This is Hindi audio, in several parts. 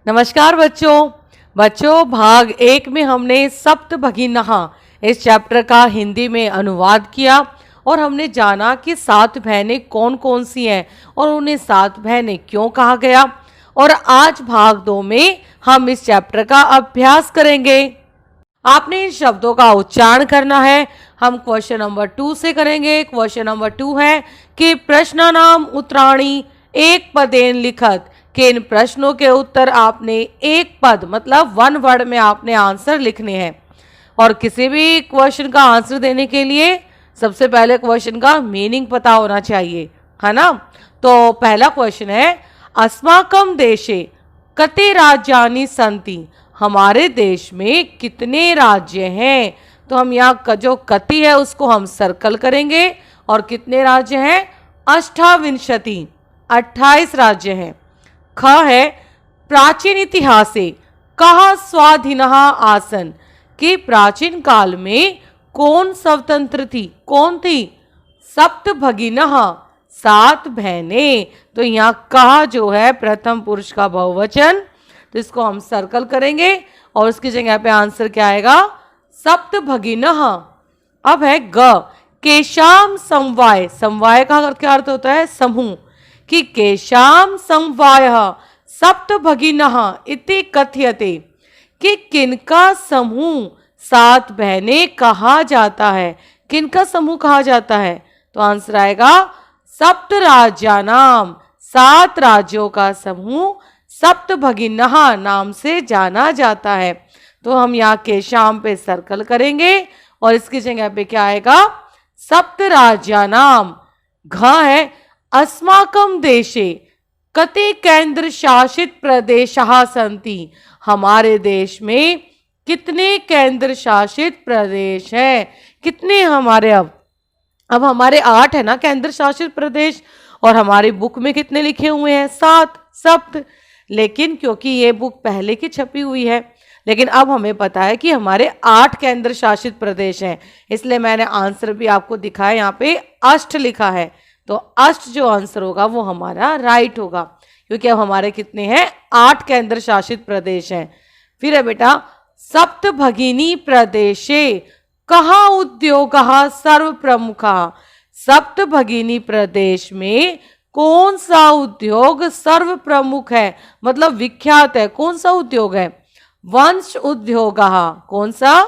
नमस्कार बच्चों भाग 1 में हमने सप्तभगिनः इस चैप्टर का हिंदी में अनुवाद किया और हमने जाना कि 7 बहनें कौन कौन सी हैं और उन्हें 7 बहनें क्यों कहा गया। और आज भाग 2 में हम इस चैप्टर का अभ्यास करेंगे। आपने इन शब्दों का उच्चारण करना है। हम क्वेश्चन नंबर 2 से करेंगे। क्वेश्चन नंबर 2 है कि प्रश्नानाम उत्तराणि एक पदेन लिखत, कि इन प्रश्नों के उत्तर आपने एक पद मतलब 1 वर्ड में आपने आंसर लिखने हैं। और किसी भी क्वेश्चन का आंसर देने के लिए सबसे पहले क्वेश्चन का मीनिंग पता होना चाहिए, है ना। तो पहला क्वेश्चन है, अस्माकम देशे कते राज्यानि सन्ति, हमारे देश में कितने राज्य हैं। तो हम यहाँ जो कति है उसको हम सर्कल करेंगे और कितने राज्य हैं, अष्टाविंशति 28 राज्य हैं। ख है प्राचीन इतिहासे कहा स्वाधीनः आसन, कि प्राचीन काल में कौन स्वतंत्र थी, कौन थी, सप्तभगिनः 7 बहनें। तो यहाँ कहा जो है प्रथम पुरुष का बहुवचन, तो इसको हम सर्कल करेंगे और उसकी जगह पे आंसर क्या आएगा, सप्तभगिनः। अब है ग, केशाम समवाय, समवाय का क्या अर्थ होता है, समूह, कि केशाम समवायः सप्तभगिनः इति कथ्यते, कि किनका समूह 7 बहनें कहा जाता है। किनका समूह कहा जाता है, तो आंसर आएगा सप्त राज्यानाम, 7 राज्यों का समूह सप्तभगिनः नाम से जाना जाता है। तो हम यहाँ केशाम पे सर्कल करेंगे और इसकी जगह पे क्या आएगा, सप्त राज्यानाम। घ है अस्माकम देशे कते केंद्र शासित प्रदेशः सन्ति, हमारे देश में कितने केंद्र शासित प्रदेश हैं। कितने हमारे, अब हमारे 8 है ना केंद्र शासित प्रदेश, और हमारी बुक में कितने लिखे हुए हैं, 7 सप्त। लेकिन क्योंकि ये बुक पहले की छपी हुई है, लेकिन अब हमें पता है कि हमारे 8 केंद्र शासित प्रदेश हैं, इसलिए मैंने आंसर भी आपको दिखाया, यहाँ पे अष्ट लिखा है। तो अष्ट जो आंसर होगा वो हमारा राइट होगा, क्योंकि अब हमारे कितने हैं, 8 केंद्र शासित प्रदेश हैं। फिर है बेटा, सप्तभगिनी प्रदेशे कहा उद्योगः सर्व प्रमुखः, सप्तभगिनी प्रदेश में कौन सा उद्योग सर्व प्रमुख है, मतलब विख्यात है, कौन सा उद्योग है, वंश उद्योगः, कौन सा,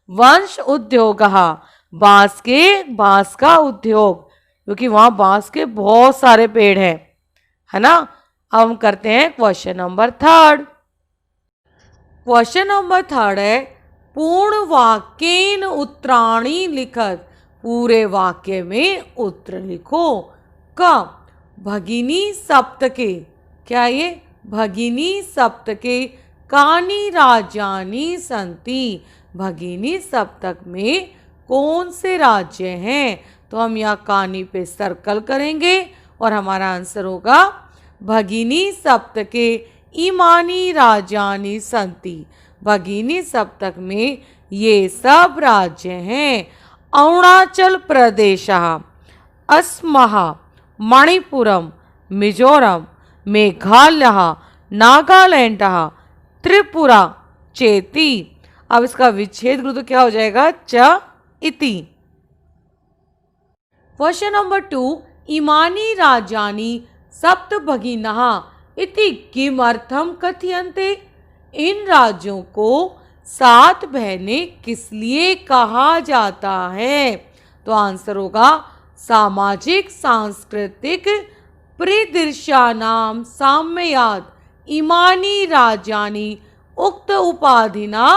वंश उद्योगः, बांस का उद्योग, क्योंकि वहां बांस के बहुत सारे पेड़ हैं, है ना। अब हम करते हैं क्वेश्चन नंबर 3। क्वेश्चन नंबर 3 है, पूर्ण वाक्येन उत्तराणि लिखत, पूरे वाक्य में उत्तर लिखो। क, भगिनी सप्तके, क्या ये, भगिनी सप्तके कानि राज्यानि सन्ति, भगिनी सप्तक में कौन से राज्य हैं। तो हम यहाँ कानी पे सर्कल करेंगे और हमारा आंसर होगा भगिनी सप्तके इमानी राज्यानि सन्ति, भगिनी सप्तक में ये सब राज्य हैं। अरुणाचल प्रदेशः, असमः, मणिपुरम, मिजोरम, मेघालयः, नागालैंडः, त्रिपुरा चेति। अब इसका विच्छेद करो तो क्या हो जाएगा, च इति। क्वेश्चन नंबर 2, इमानी राज्यानि सप्तभगिनः इति किमर्थम कथयन्ते, इन राज्यों को 7 बहनें किस लिए कहा जाता है। तो आंसर होगा सामाजिक सांस्कृतिक परिदृश्यानां साम्यात् इमानी राज्यानि उक्त उपाधिना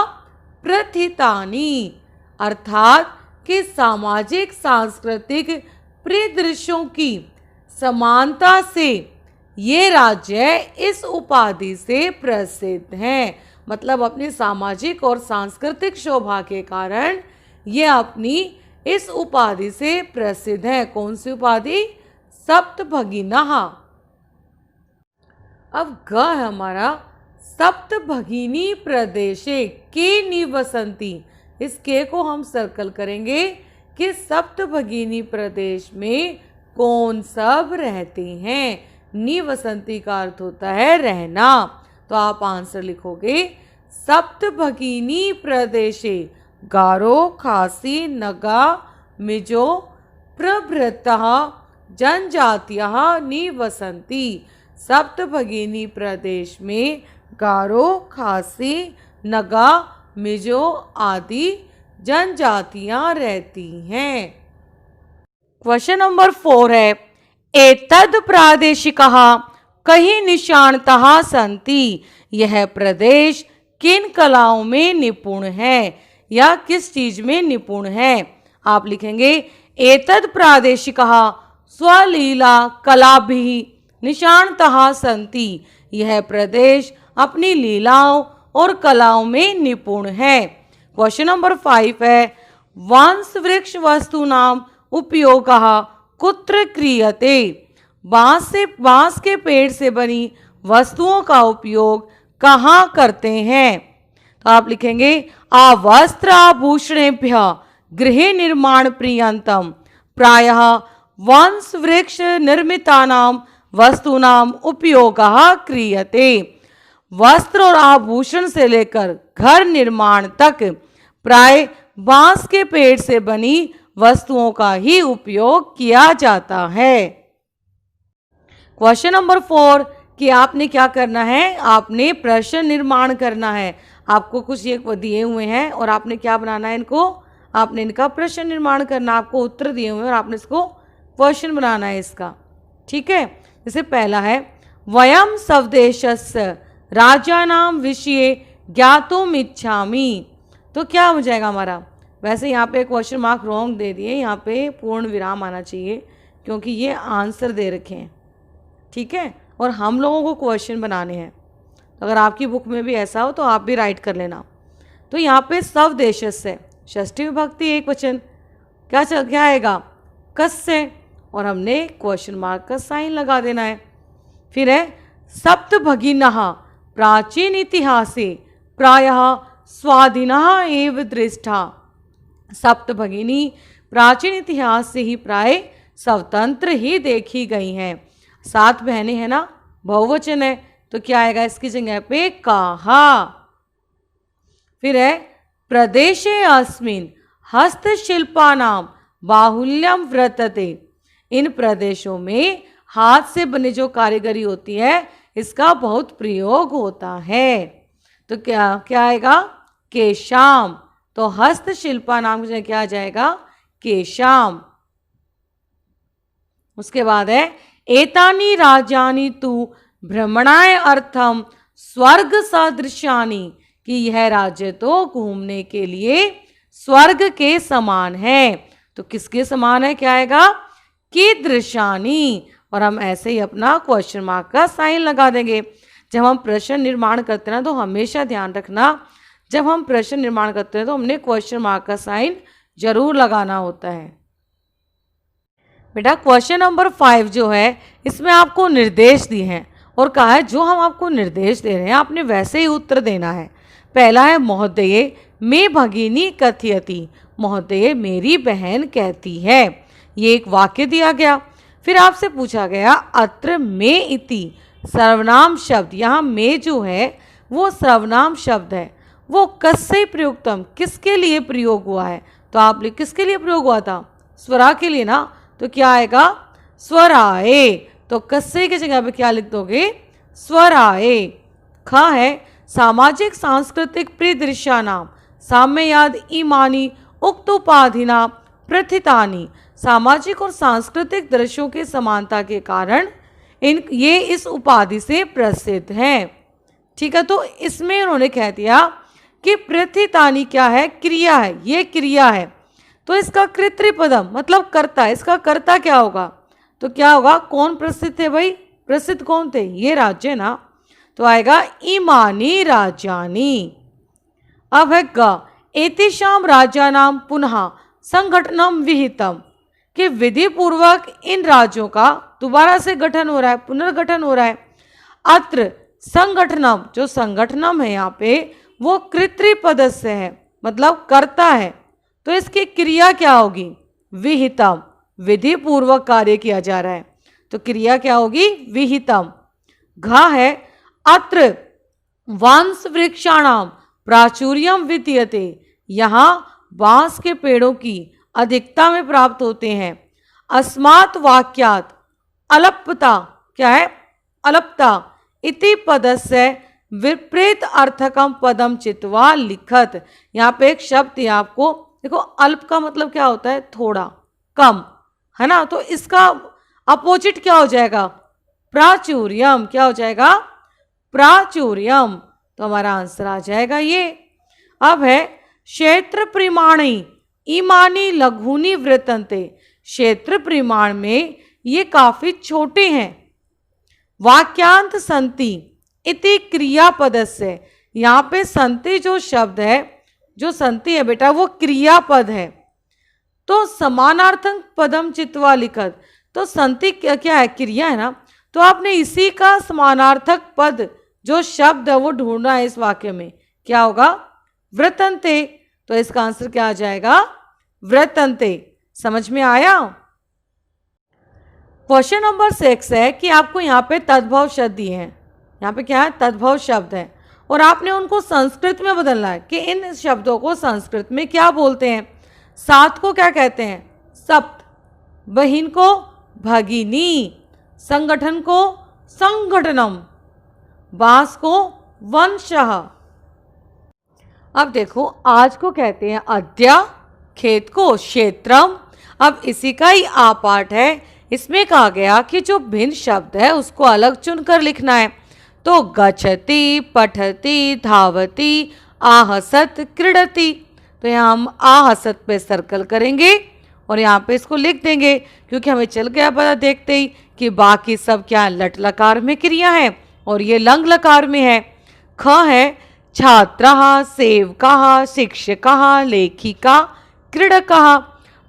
प्रथितानि, अर्थात कि सामाजिक सांस्कृतिक परिदृश्यों की समानता से ये राज्य इस उपाधि से प्रसिद्ध हैं, मतलब अपनी सामाजिक और सांस्कृतिक शोभा के कारण ये अपनी इस उपाधि से प्रसिद्ध हैं। कौन सी उपाधि, सप्तभगिनः। अब ग है हमारा, सप्तभगिनी प्रदेशे के निवसन्ति, इस के को हम सर्कल करेंगे कि सप्तभगिनी प्रदेश में कौन सब रहते हैं। निवसन्ति का अर्थ होता है रहना, तो आप आंसर लिखोगे सप्त भगिनी प्रदेशे गारो खासी नगा मिजो प्रभृतः जनजातियाः निवसन्ति। सप्त भगिनी प्रदेश में गारो खासी नगा मिजो आदि जनजातियां रहती हैं। क्वेश्चन नंबर 4 है एतद प्रादेशिकः कहीं निशानतः सन्ति। यह प्रदेश किन कलाओं में निपुण है या किस चीज में निपुण है। आप लिखेंगे एतद प्रादेशिकः स्वलीला कलाभिः निशानतः सन्ति। यह प्रदेश अपनी लीलाओं और कलाओं में निपुण है। क्वेश्चन नंबर 5 है वंश वृक्ष वस्तूनाम उपयोगः कुत्र क्रियते। बांस के पेड़ से बनी वस्तुओं का उपयोग कहाँ करते हैं। तो आप लिखेंगे वस्त्र आभूषणेभ्यः गृह निर्माण पर्यन्तं प्रायः वंश वृक्ष निर्मितानां वस्तूनां उपयोगः क्रियते। वस्त्र और आभूषण से लेकर घर निर्माण तक प्राय बांस के पेड़ से बनी वस्तुओं का ही उपयोग किया जाता है। क्वेश्चन नंबर 4 कि आपने क्या करना है, आपने प्रश्न निर्माण करना है। आपको कुछ ये दिए हुए हैं और आपने क्या बनाना है इनको, आपने इनका प्रश्न निर्माण करना। आपको उत्तर दिए हुए हैं और आपने इसको क्वेश्चन बनाना है इसका। ठीक है, जैसे पहला है वयम स्वदेशस्य राजानाम विषये ज्ञातुम इच्छामि। तो क्या हो जाएगा हमारा, वैसे यहाँ पे क्वेश्चन मार्क रॉन्ग दे दिए, यहाँ पे पूर्ण विराम आना चाहिए क्योंकि ये आंसर दे रखे हैं। ठीक है, और हम लोगों को क्वेश्चन बनाने हैं। तो अगर आपकी बुक में भी ऐसा हो तो आप भी राइट कर लेना। तो यहाँ पे स्वदेशस्य षष्ठी विभक्ति एक वचन क्या आएगा कस्य, और हमने क्वेश्चन मार्क का साइन लगा देना है। फिर है सप्त भगिनः प्राचीन इतिहासे प्रायः स्वाधीनः एव दृष्टा। सप्त भगिनी प्राचीन इतिहास से ही प्राय स्वतंत्र ही देखी गई हैं। 7 बहनें हैं ना, बहुवचन है, तो क्या आएगा इसकी जगह पे कहा। फिर है प्रदेशे अस्मिन् हस्तशिल्पानां बाहुल्यम वर्तते। इन प्रदेशों में हाथ से बने जो कारीगरी होती है इसका बहुत प्रयोग होता है। तो क्या आएगा केशाम। तो हस्तशिल्पा नाम से क्या आ जाएगा केशाम। उसके बाद है एतानि राज्यानि तु भ्रमणाय अर्थम स्वर्ग सदृशानि। कि यह राज्य तो घूमने के लिए स्वर्ग के समान है। तो किसके समान है, क्या आएगा कीदृशानि। और हम ऐसे ही अपना क्वेश्चन मार्क का साइन लगा देंगे। जब हम प्रश्न निर्माण करते हैं ना तो हमेशा ध्यान रखना, जब हम प्रश्न निर्माण करते हैं तो हमने क्वेश्चन मार्क का साइन जरूर लगाना होता है। बेटा क्वेश्चन नंबर 5 जो है इसमें आपको निर्देश दिए हैं और कहा है जो हम आपको निर्देश दे रहे हैं आपने वैसे ही उत्तर देना है। पहला है महोदये मैं भगिनी कथयति। महोदये मेरी बहन कहती है। ये एक वाक्य दिया गया। फिर आपसे पूछा गया अत्र में इति सर्वनाम शब्द। यहाँ में जो है वो सर्वनाम शब्द है, वो कस्य प्रयुक्तम किसके लिए प्रयोग हुआ है। तो आप किसके लिए प्रयोग हुआ था, स्वरा के लिए ना। तो क्या आएगा स्वराए। तो कस्य की जगह पे क्या लिख दोगे स्वराए। ख है सामाजिक सांस्कृतिक परिदृश्यानाम साम्ययाद इमानी उक्त उपाधिना प्रथितानि। सामाजिक और सांस्कृतिक दृश्यों की समानता के कारण ये इस उपाधि से प्रसिद्ध हैं। ठीक है, तो इसमें उन्होंने कह दिया कि प्रथितानि क्या है, क्रिया है, ये क्रिया है। तो इसका कृत्रिपदम मतलब कर्ता, इसका कर्ता क्या होगा, तो क्या होगा कौन प्रसिद्ध थे भाई, प्रसिद्ध कौन थे, ये राज्य ना। तो आएगा इमानी राज्यानी। अब है ग एतेषां राज्यानां पुनः संगठनम विहितम। कि विधि पूर्वक इन राज्यों का दोबारा से गठन हो रहा है, पुनर्गठन हो रहा है। अत्र संगठनम, जो संगठनम है यहाँ पे वो कृत्रिपदस्य है मतलब कर्ता है। तो इसकी क्रिया क्या होगी विहितम, विधि पूर्वक कार्य किया जा रहा है तो क्रिया क्या होगी विहितम। घ है अत्र वंश वृक्षाणाम प्राचुर्यम विद्यते, यहाँ बांस के पेड़ों की अधिकता में प्राप्त होते हैं। अस्मात् वाक्यात अलपता, क्या है? अलपता इति पदस्य विपरीत अर्थकम पदम चित्वा लिखत। यहाँ पे एक शब्द है आपको, देखो अल्प का मतलब क्या होता है? थोड़ा, कम, है ना? तो इसका अपोजिट क्या हो जाएगा? प्राचुर्यम। क्या हो जाएगा? प्राचुर्यम। तो हमारा आंसर आ जाएगा ये। अब है क्षेत्र परिमाणी इमानी लघुनी वृतंते, क्षेत्र परिमाण में ये काफी छोटे हैं। वाक्यांत संति इति क्रियापदस्य, यहाँ पे संति जो शब्द है, जो संति है बेटा वो क्रियापद है। तो समानार्थक पदम चित्वा लिखत, तो संति क्या है? क्रिया है ना, तो आपने इसी का समानार्थक पद जो शब्द है वो ढूंढना है इस वाक्य में। क्या होगा? वृतंते। तो इसका आंसर क्या आ जाएगा? वृतंते। समझ में आया? क्वेश्चन नंबर 6 है कि आपको यहाँ पे तद्भव शब्द दिए हैं। यहाँ पे क्या है? तद्भव शब्द है और आपने उनको संस्कृत में बदलना है कि इन शब्दों को संस्कृत में क्या बोलते हैं। सात को क्या कहते हैं? सप्त। बहिन को भगिनी। संगठन को संगठनम। बांस को वंशः। अब देखो आज को कहते हैं अद्य, खेत को क्षेत्रम। अब इसी का ही आ पाठ है। इसमें कहा गया कि जो भिन्न शब्द है उसको अलग चुनकर लिखना है। तो गच्छति, पठति, धावति, आहसत, क्रीडति। तो यहाँ हम आहसत पे सर्कल करेंगे और यहाँ पे इसको लिख देंगे, क्योंकि हमें चल गया पता देखते ही कि बाकी सब क्या लट लकार में क्रिया है और ये लंग लकार में है। ख है छात्रः, सेवकः, शिक्षकः, लेखिका, क्रीडकः।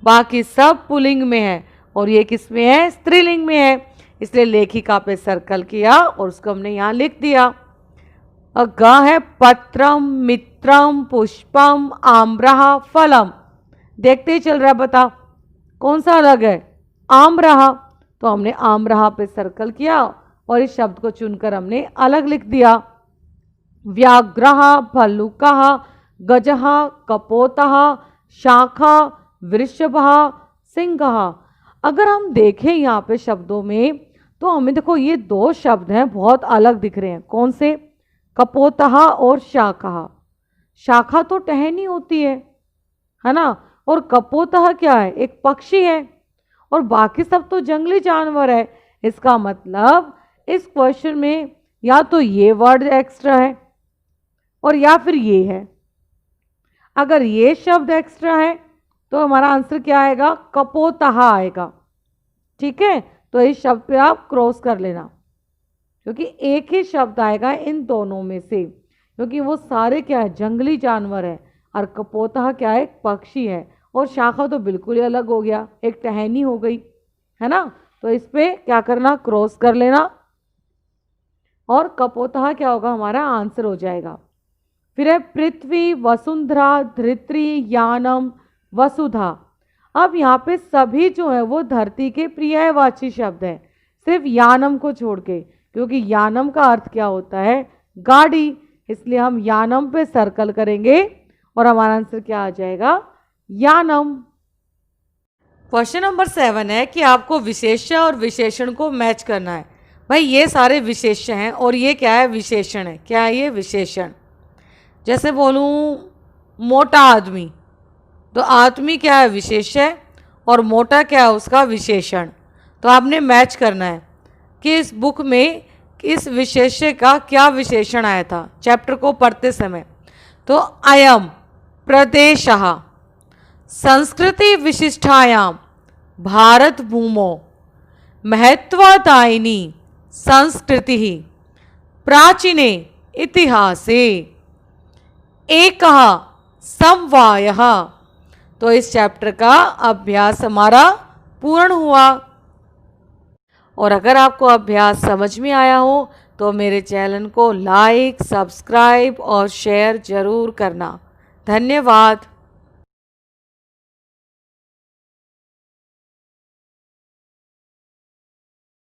बाकी सब पुल्लिंग में है और ये किस में है? स्त्रीलिंग में है। इसलिए लेखिका पे सर्कल किया और उसको हमने यहाँ लिख दिया। ग है पत्रम, मित्रम, पुष्पम, आम्रः, फलम। देखते ही चल रहा है, बता कौन सा अलग है? आम्रः। तो हमने आम्रः पे सर्कल किया और इस शब्द को चुनकर हमने अलग लिख दिया। व्याघ्रः, भल्लुकः, गजः, कपोतः, शाखा, वृषभः, सिंहः। अगर हम देखें यहाँ पे शब्दों में तो हमें देखो ये दो शब्द हैं बहुत अलग दिख रहे हैं। कौन से? कपोतः और शाखा। शाखा तो टहनी होती है ना, और कपोतः क्या है? एक पक्षी है और बाकी सब तो जंगली जानवर है। इसका मतलब इस क्वेश्चन में या तो ये वर्ड एक्स्ट्रा है और या फिर ये है। अगर ये शब्द एक्स्ट्रा है तो हमारा आंसर क्या आएगा? कपोतः आएगा। ठीक है, तो इस शब्द पे आप क्रॉस कर लेना, क्योंकि एक ही शब्द आएगा इन दोनों में से, क्योंकि वो सारे क्या है? जंगली जानवर है और कपोतः क्या है? एक पक्षी है। और शाखा तो बिल्कुल ही अलग हो गया, एक टहनी हो गई, है ना। तो इस पे क्या करना? क्रॉस कर लेना और कपोतः क्या होगा? हमारा आंसर हो जाएगा। फिर है पृथ्वी, वसुंधरा, धरित्री, यानम, वसुधा। अब यहाँ पे सभी जो है वो धरती के पर्यायवाची शब्द है, सिर्फ यानम को छोड़ के, क्योंकि यानम का अर्थ क्या होता है? गाड़ी। इसलिए हम यानम पे सर्कल करेंगे और हमारा आंसर क्या आ जाएगा? यानम। क्वेश्चन नंबर 7 है कि आपको विशेष्य और विशेषण को मैच करना है। भाई ये सारे विशेष्य हैं और ये क्या है? विशेषण है। क्या है ये? विशेषण। जैसे बोलूँ मोटा आदमी, तो आदमी क्या है? विशेष्य, और मोटा क्या है? उसका विशेषण। तो आपने मैच करना है कि इस बुक में इस विशेष्य का क्या विशेषण आया था चैप्टर को पढ़ते समय। तो अयम प्रदेशः संस्कृति विशिष्टायाम भारत भूमो महत्वदायिनी संस्कृति प्राचीने इतिहासे एकः समवायः। तो इस चैप्टर का अभ्यास हमारा पूर्ण हुआ। और अगर आपको अभ्यास समझ में आया हो तो मेरे चैनल को लाइक, सब्सक्राइब और शेयर जरूर करना। धन्यवाद।